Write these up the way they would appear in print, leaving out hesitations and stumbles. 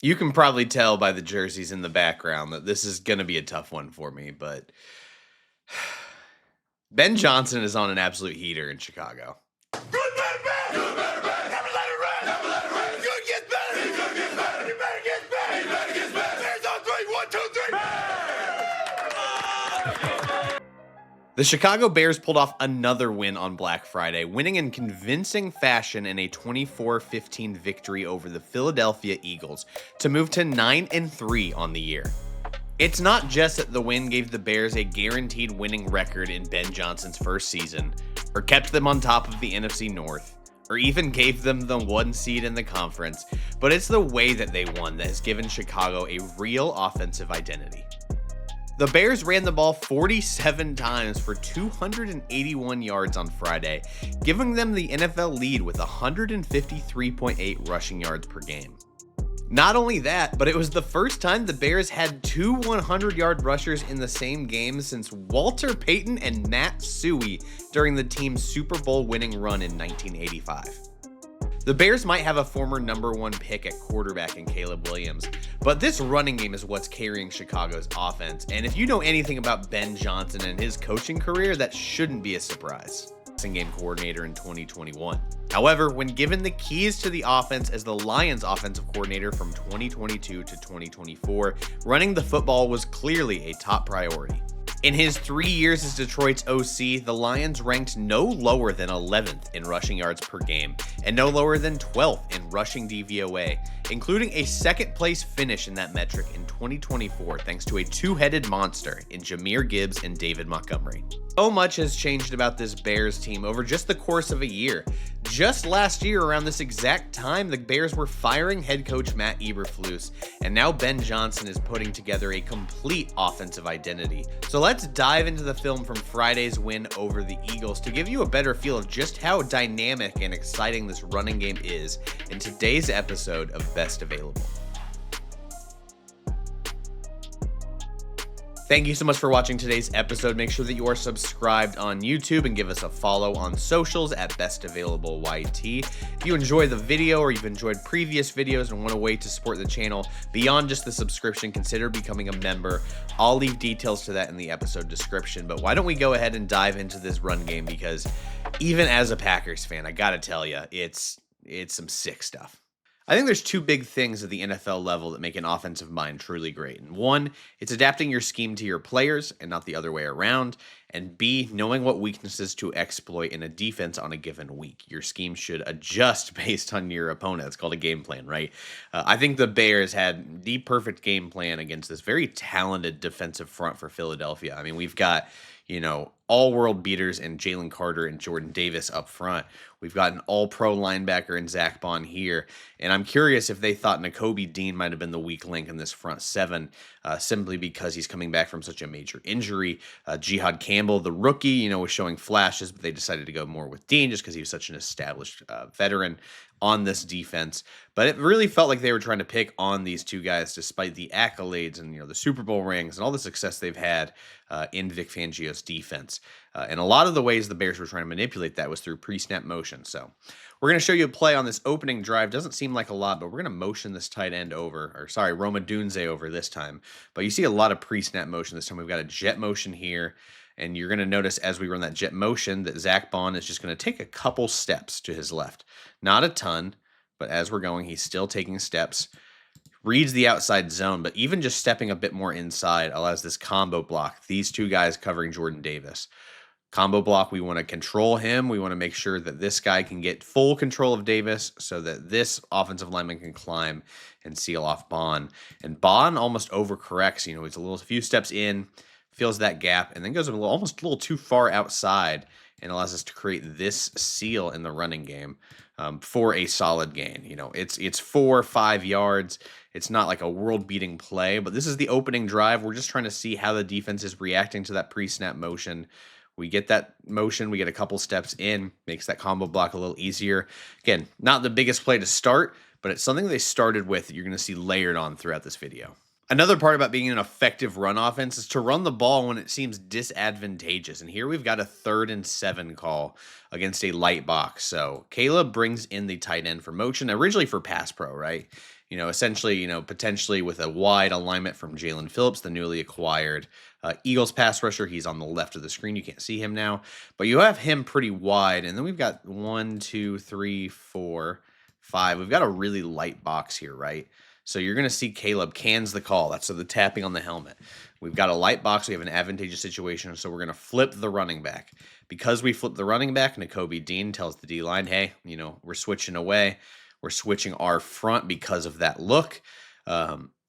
You can probably tell by the jerseys in the background that this is going to be a tough one for me, but Ben Johnson is on an absolute heater in Chicago. Good, better, bad. Good, better, bad. Never let it rest. Never let it rest. Good gets better. He good gets better. He better gets better. He better gets better. Bears on three. 1, 2, 3. The Chicago Bears pulled off another win on Black Friday, winning in convincing fashion in a 24-15 victory over the Philadelphia Eagles to move to 9-3 on the year. It's not just that the win gave the Bears a guaranteed winning record in Ben Johnson's first season, or kept them on top of the NFC North, or even gave them the 1 seed in the conference, but it's the way that they won that has given Chicago a real offensive identity. The Bears ran the ball 47 times for 281 yards on Friday, giving them the NFL lead with 153.8 rushing yards per game. Not only that, but it was the first time the Bears had 2 100-yard rushers in the same game since Walter Payton and Matt Suhey during the team's Super Bowl winning run in 1985. The Bears might have a former number 1 pick at quarterback in Caleb Williams, but this running game is what's carrying Chicago's offense, and if you know anything about Ben Johnson and his coaching career, that shouldn't be a surprise. Game coordinator in 2021. However, when given the keys to the offense as the Lions offensive coordinator from 2022 to 2024, running the football was clearly a top priority. In his 3 years as Detroit's OC, the Lions ranked no lower than 11th in rushing yards per game and no lower than 12th in rushing DVOA, including a second-place finish in that metric in 2024 thanks to a two-headed monster in Jahmyr Gibbs and David Montgomery. So much has changed about this Bears team over just the course of a year. Just last year, around this exact time, the Bears were firing head coach Matt Eberflus, and now Ben Johnson is putting together a complete offensive identity. So let's dive into the film from Friday's win over the Eagles to give you a better feel of just how dynamic and exciting this running game is in today's episode of Best Available. Thank you so much for watching today's episode. Make sure that you are subscribed on YouTube and give us a follow on socials at Best Available YT. If you enjoy the video or you've enjoyed previous videos and want a way to support the channel beyond just the subscription, consider becoming a member. I'll leave details to that in the episode description, but why don't we go ahead and dive into this run game, because even as a Packers fan, I gotta tell you, it's some sick stuff. I think there's 2 big things at the NFL level that make an offensive mind truly great. And one, it's adapting your scheme to your players and not the other way around. And B, knowing what weaknesses to exploit in a defense on a given week. Your scheme should adjust based on your opponent. It's called a game plan, right? I think the Bears had the perfect game plan against this very talented defensive front for Philadelphia. I mean, we've got, all-world beaters in Jalen Carter and Jordan Davis up front. We've got an all-pro linebacker in Zach Bond here. And I'm curious if they thought Nakobe Dean might have been the weak link in this front 7, simply because he's coming back from such a major injury. Jihad Campbell, the rookie, was showing flashes, but they decided to go more with Dean just because he was such an established veteran on this defense. But it really felt like they were trying to pick on these 2 guys despite the accolades and the Super Bowl rings and all the success they've had in Vic Fangio's defense. And a lot of the ways the Bears were trying to manipulate that was through pre-snap motion. So we're going to show you a play on this opening drive. Doesn't seem like a lot, but we're going to motion this tight end over, Roma Dunze over this time. But you see a lot of pre-snap motion this time. We've got a jet motion here. And you're going to notice as we run that jet motion that Zach Bond is just going to take a couple steps to his left. Not a ton, but as we're going, he's still taking steps. Reads the outside zone, but even just stepping a bit more inside allows this combo block. These 2 guys covering Jordan Davis. Combo block, we want to control him. We want to make sure that this guy can get full control of Davis so that this offensive lineman can climb and seal off Bond. And Bond almost overcorrects. He's a few steps in, feels that gap, and then goes almost a little too far outside and allows us to create this seal in the running game for a solid gain. It's 4 or 5 yards. It's not like a world-beating play, but this is the opening drive. We're just trying to see how the defense is reacting to that pre-snap motion. We get that motion, we get a couple steps in, makes that combo block a little easier. Again, not the biggest play to start, but it's something they started with that you're going to see layered on throughout this video. Another part about being an effective run offense is to run the ball when it seems disadvantageous. And here we've got a 3rd and 7 call against a light box. So Caleb brings in the tight end for motion, originally for pass pro, right? essentially, potentially with a wide alignment from Jalen Phillips, the newly acquired Eagles pass rusher. He's on the left of the screen. You can't see him now, but you have him pretty wide. And then we've got 1, 2, 3, 4, 5. We've got a really light box here, right? So you're going to see Caleb cans the call. That's the tapping on the helmet. We've got a light box. We have an advantageous situation. So we're going to flip the running back. Because we flip the running back, Nakobe Dean tells the D-line, hey, we're switching away. We're switching our front because of that look.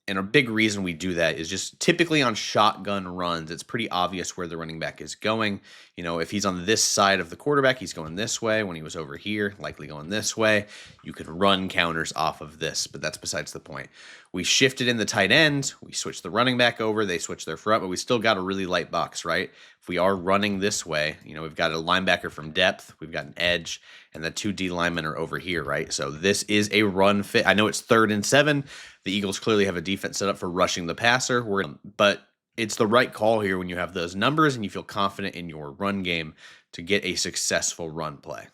And a big reason we do that is just typically on shotgun runs, it's pretty obvious where the running back is going. If he's on this side of the quarterback, he's going this way. When he was over here, likely going this way. You can run counters off of this, but that's besides the point. We shifted in the tight end. We switched the running back over. They switched their front, but we still got a really light box, right? If we are running this way, we've got a linebacker from depth. We've got an edge, and the 2 D linemen are over here, right? So this is a run fit. I know it's 3rd and 7. The Eagles clearly have a defense set up for rushing the passer, but it's the right call here when you have those numbers and you feel confident in your run game to get a successful run play.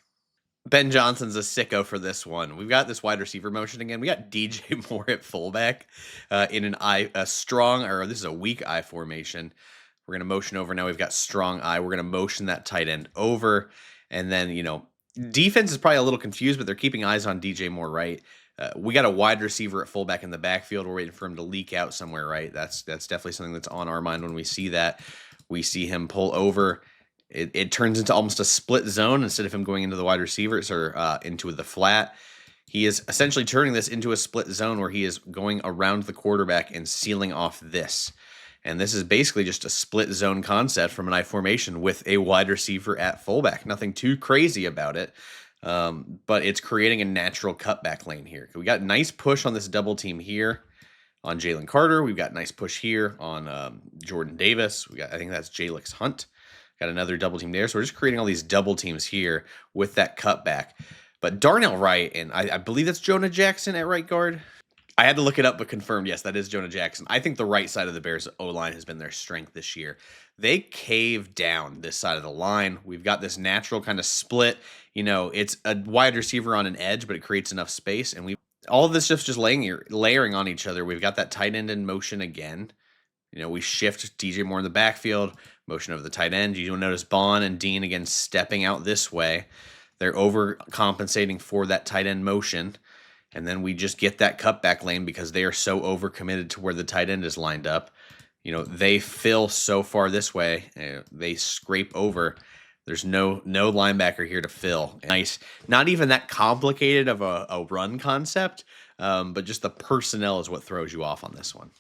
Ben Johnson's a sicko for this one. We've got this wide receiver motion again. We got DJ Moore at fullback in this is a weak I formation. We're going to motion over now. We've got strong I. We're going to motion that tight end over. And then, defense is probably a little confused, but they're keeping eyes on DJ Moore, right? We got a wide receiver at fullback in the backfield. We're waiting for him to leak out somewhere, right? That's definitely something that's on our mind when we see that. We see him pull over. It turns into almost a split zone instead of him going into the wide receivers or into the flat. He is essentially turning this into a split zone where he is going around the quarterback and sealing off this. And this is basically just a split zone concept from an I formation with a wide receiver at fullback. Nothing too crazy about it. But it's creating a natural cutback lane here. We got nice push on this double team here on Jalen Carter. We've got nice push here on Jordan Davis. I think that's Jalix Hunt. Got another double team there. So we're just creating all these double teams here with that cutback. But Darnell Wright, and I believe that's Jonah Jackson at right guard. I had to look it up, but confirmed, yes, that is Jonah Jackson. I think the right side of the Bears O-line has been their strength this year. They cave down this side of the line. We've got this natural kind of split. It's a wide receiver on an edge, but it creates enough space. And all of this stuff's just layering on each other. We've got that tight end in motion again. We shift DJ Moore in the backfield, motion over the tight end. You'll notice Bond and Dean again stepping out this way. They're overcompensating for that tight end motion. And then we just get that cutback lane because they are so overcommitted to where the tight end is lined up. They fill so far this way. They scrape over. There's no linebacker here to fill. Nice. Not even that complicated of a run concept, but just the personnel is what throws you off on this one.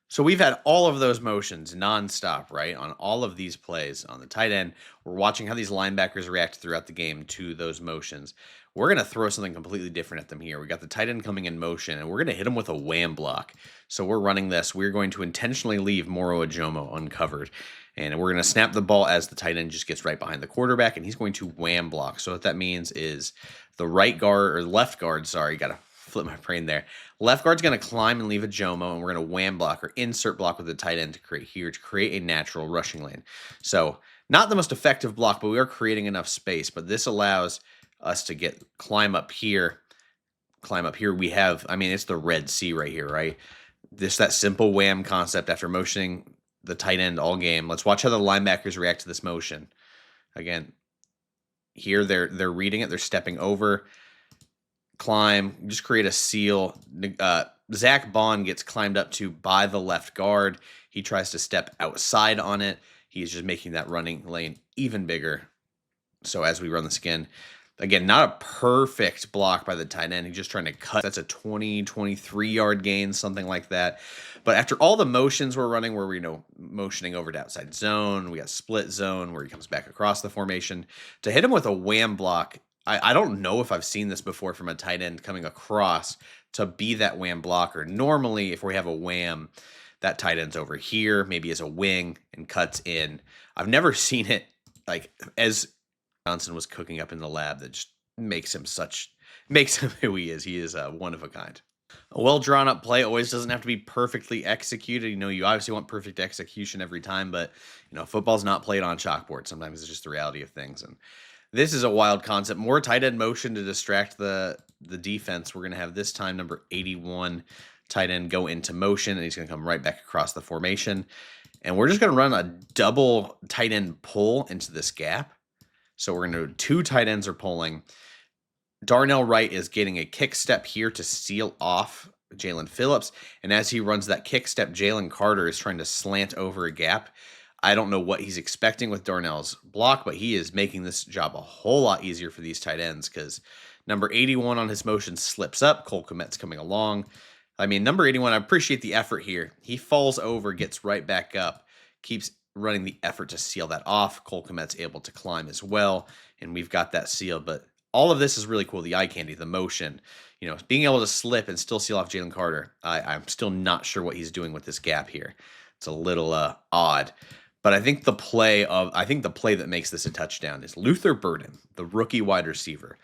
So we've had all of those motions nonstop, right? On all of these plays on the tight end. We're watching how these linebackers react throughout the game to those motions. We're going to throw something completely different at them here. We got the tight end coming in motion, and we're going to hit him with a wham block. So we're running this. We're going to intentionally leave Moro Ajomo uncovered. And we're going to snap the ball as the tight end just gets right behind the quarterback, and he's going to wham block. So what that means is the left guard, got to flip my brain there. Left guard's going to climb and leave a Jomo, and we're going to wham block or insert block with the tight end to create a natural rushing lane. So not the most effective block, but we are creating enough space. But this allows us to climb up here. We have, it's the Red Sea right here, right? That simple wham concept after motioning the tight end all game. Let's watch how the linebackers react to this motion. Again, here they're reading it. They're stepping over. Climb, just create a seal. Zach Bond gets climbed up to by the left guard. He tries to step outside on it. He's just making that running lane even bigger. So as we run this again, not a perfect block by the tight end. He's just trying to cut. That's a 23 yard gain, something like that. But after all the motions we're running, where we're motioning over to outside zone, we got split zone where he comes back across the formation to hit him with a wham block. I don't know if I've seen this before from a tight end coming across to be that wham blocker. Normally, if we have a wham, that tight end's over here, maybe as a wing and cuts in. I've never seen it as Johnson was cooking up in the lab that just makes him who he is. He is one of a kind. A well drawn up play always doesn't have to be perfectly executed. You obviously want perfect execution every time, but football's not played on chalkboard. Sometimes it's just the reality of things. And This is a wild concept. More tight end motion to distract the defense. We're going to have this time number 81 tight end go into motion, and he's going to come right back across the formation. And we're just going to run a double tight end pull into this gap. So we're going to do 2 tight ends are pulling. Darnell Wright is getting a kick step here to seal off Jalen Phillips. And as he runs that kick step, Jalen Carter is trying to slant over a gap. I don't know what he's expecting with Darnell's block, but he is making this job a whole lot easier for these tight ends because number 81 on his motion slips up. Cole Kmet's coming along. I mean, number 81, I appreciate the effort here. He falls over, gets right back up, keeps running the effort to seal that off. Cole Kmet's able to climb as well, and we've got that sealed. But all of this is really cool. The eye candy, the motion, being able to slip and still seal off Jalen Carter. I'm still not sure what he's doing with this gap here. It's a little odd. But I think the play that makes this a touchdown is Luther Burden, the rookie wide receiver.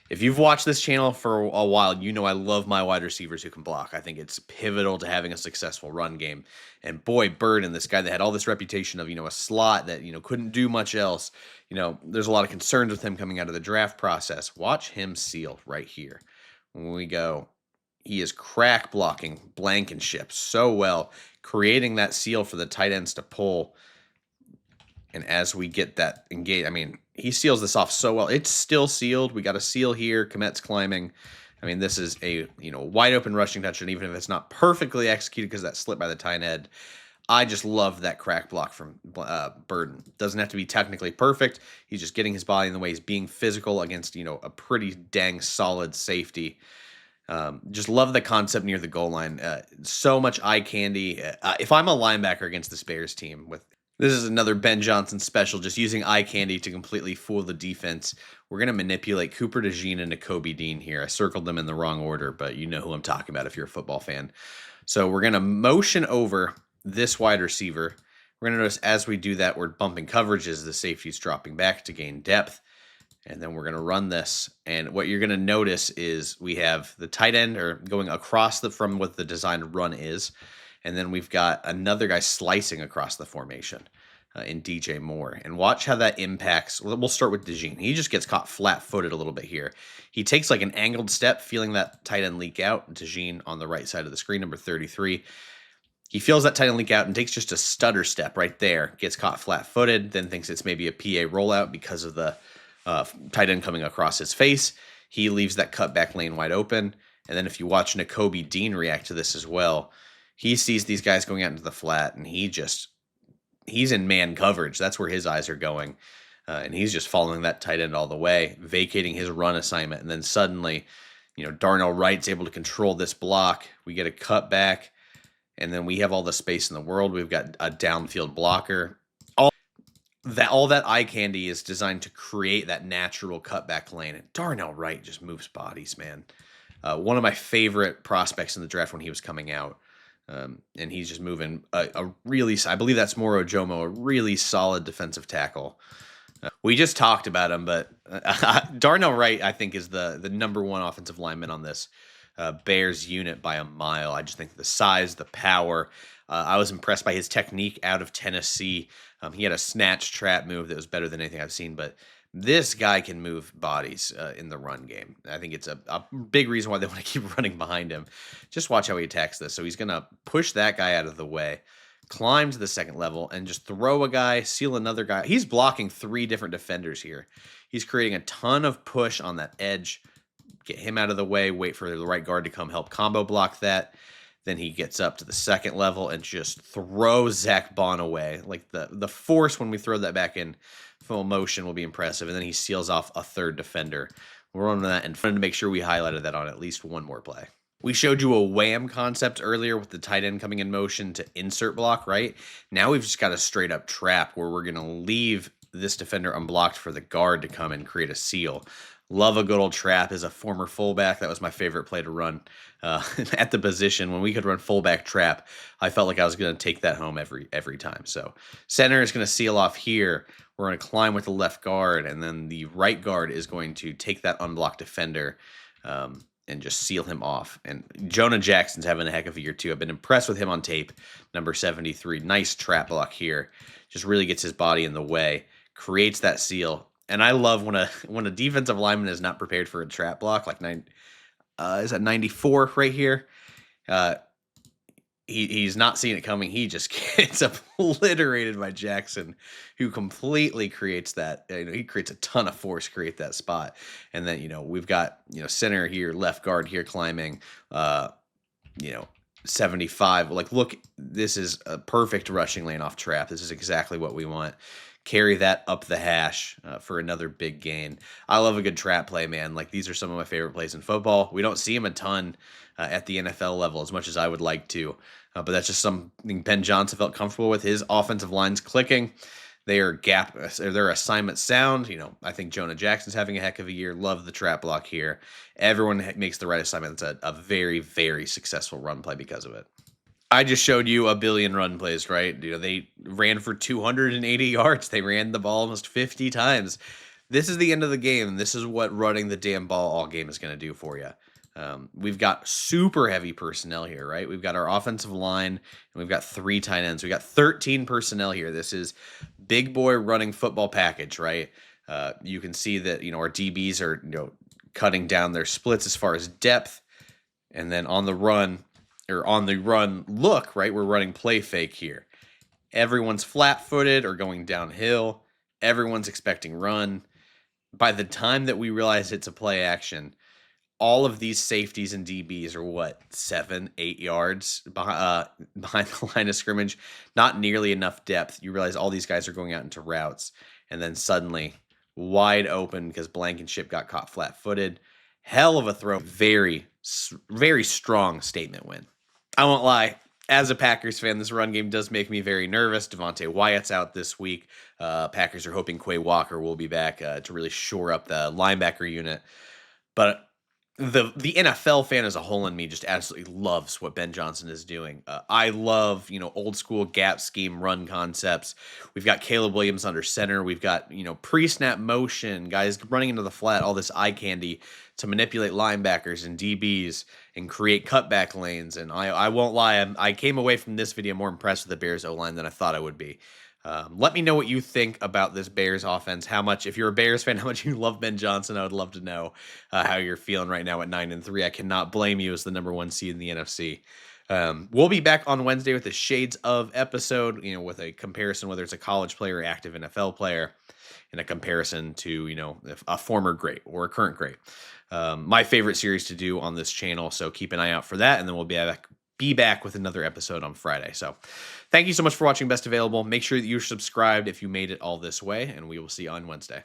If you've watched this channel for a while, you know I love my wide receivers who can block. I think it's pivotal to having a successful run game. And boy, Burden, this guy that had all this reputation of, a slot that, couldn't do much else. There's a lot of concerns with him coming out of the draft process. Watch him seal right here. When we go, he is crack blocking Blankenship so well, creating that seal for the tight ends to pull. And as we get that engaged, he seals this off so well. It's still sealed. We got a seal here. Kmet's climbing. This is a wide open rushing touchdown, even if it's not perfectly executed because that slip by the tight end. I just love that crack block from Burden. Doesn't have to be technically perfect. He's just getting his body in the way. He's being physical against a pretty dang solid safety. Just love the concept near the goal line. So much eye candy. If I'm a linebacker against this Bears team this is another Ben Johnson special, just using eye candy to completely fool the defense. We're going to manipulate Cooper DeJean and Nakobe Dean here. I circled them in the wrong order, but you know who I'm talking about if you're a football fan. So we're going to motion over this wide receiver. We're going to notice as we do that, we're bumping coverages. The safety's dropping back to gain depth. And then we're going to run this. And what you're going to notice is we have the tight end going across from what the designed run is. And then we've got another guy slicing across the formation in DJ Moore. And watch how that impacts. We'll start with DeJean. He just gets caught flat-footed a little bit here. He takes like an angled step, feeling that tight end leak out. DeJean on the right side of the screen, number 33. He feels that tight end leak out and takes just a stutter step right there. Gets caught flat-footed, then thinks it's maybe a PA rollout because of the tight end coming across his face. He leaves that cutback lane wide open. And then if you watch Nakobe Dean react to this as well, he sees these guys going out into the flat, and he's in man coverage. That's where his eyes are going. And he's just following that tight end all the way, vacating his run assignment. And then suddenly, Darnell Wright's able to control this block. We get a cutback, and then we have all the space in the world. We've got a downfield blocker. All that eye candy is designed to create that natural cutback lane. And Darnell Wright just moves bodies, man. One of my favorite prospects in the draft when he was coming out. And he's just moving a really, I believe that's Moro Jomo, a really solid defensive tackle. We just talked about him, but Darnell Wright, I think, is the number one offensive lineman on this Bears unit by a mile. I just think the size, the power. I was impressed by his technique out of Tennessee. He had a snatch trap move that was better than anything I've seen, but this guy can move bodies in the run game. I think it's a big reason why they want to keep running behind him. Just watch how he attacks this. So he's going to push that guy out of the way, climb to the second level, and just throw a guy, seal another guy. He's blocking 3 different defenders here. He's creating a ton of push on that edge. Get him out of the way, wait for the right guard to come help combo block that. Then he gets up to the second level and just throws Zach Bond away. Like the force when we throw that back in full motion will be impressive. And then he seals off a third defender. We're on that and wanted to make sure we highlighted that on at least one more play. We showed you a wham concept earlier with the tight end coming in motion to insert block, right? Now we've just got a straight up trap where we're going to leave this defender unblocked for the guard to come and create a seal. Love a good old trap. As a former fullback, that was my favorite play to run at the position. When we could run fullback trap, I felt like I was going to take that home every time. So center is going to seal off here. We're going to climb with the left guard, and then the right guard is going to take that unblocked defender and just seal him off. And Jonah Jackson's having a heck of a year too. I've been impressed with him on tape. Number 73, nice trap block here. Just really gets his body in the way, creates that seal. And I love when a defensive lineman is not prepared for a trap block, like is that 94 right here? Uh, he's not seeing it coming. He just gets obliterated by Jackson, who completely creates that. He creates a ton of force, create that spot, and then we've got center here, left guard here climbing. You know 75. Like, look, this is a perfect rushing lane off trap. This is exactly what we want. Carry that up the hash for another big gain. I love a good trap play, man. Like, these are some of my favorite plays in football. We don't see them a ton at the NFL level as much as I would like to, but that's just something Ben Johnson felt comfortable with. His offensive line's clicking. Their assignment sound. I think Jonah Jackson's having a heck of a year. Love the trap block here. Everyone makes the right assignment. It's a very, very successful run play because of it. I just showed you a billion run plays, right? They ran for 280 yards. They ran the ball almost 50 times. This is the end of the game. This is what running the damn ball all game is going to do for you. We've got super heavy personnel here, right? We've got our offensive line, and we've got 3 tight ends. We got 13 personnel here. This is big boy running football package, right? You can see that our DBs are cutting down their splits as far as depth, and then on the run look, right? We're running play fake here. Everyone's flat-footed or going downhill. Everyone's expecting run. By the time that we realize it's a play action, all of these safeties and DBs are 7-8 yards behind the line of scrimmage. Not nearly enough depth. You realize all these guys are going out into routes, and then suddenly wide open because Blankenship got caught flat-footed. Hell of a throw. Very, very strong statement win. I won't lie. As a Packers fan, this run game does make me very nervous. Devontae Wyatt's out this week. Packers are hoping Quay Walker will be back to really shore up the linebacker unit. But the NFL fan as a whole in me just absolutely loves what Ben Johnson is doing. I love, old school gap scheme run concepts. We've got Caleb Williams under center. We've got, pre-snap motion, guys running into the flat, all this eye candy to manipulate linebackers and DBs and create cutback lanes. And I won't lie, I came away from this video more impressed with the Bears O-line than I thought I would be. Let me know what you think about this Bears offense. If you're a Bears fan, how much you love Ben Johnson. I would love to know how you're feeling right now at 9-3. I cannot blame you as the number 1 seed in the NFC. We'll be back on Wednesday with a Shades of episode, with a comparison, whether it's a college player or active NFL player, and a comparison to, a former great or a current great. My favorite series to do on this channel. So keep an eye out for that. And then we'll be back with another episode on Friday. So thank you so much for watching Best Available. Make sure that you're subscribed if you made it all this way, and we will see you on Wednesday.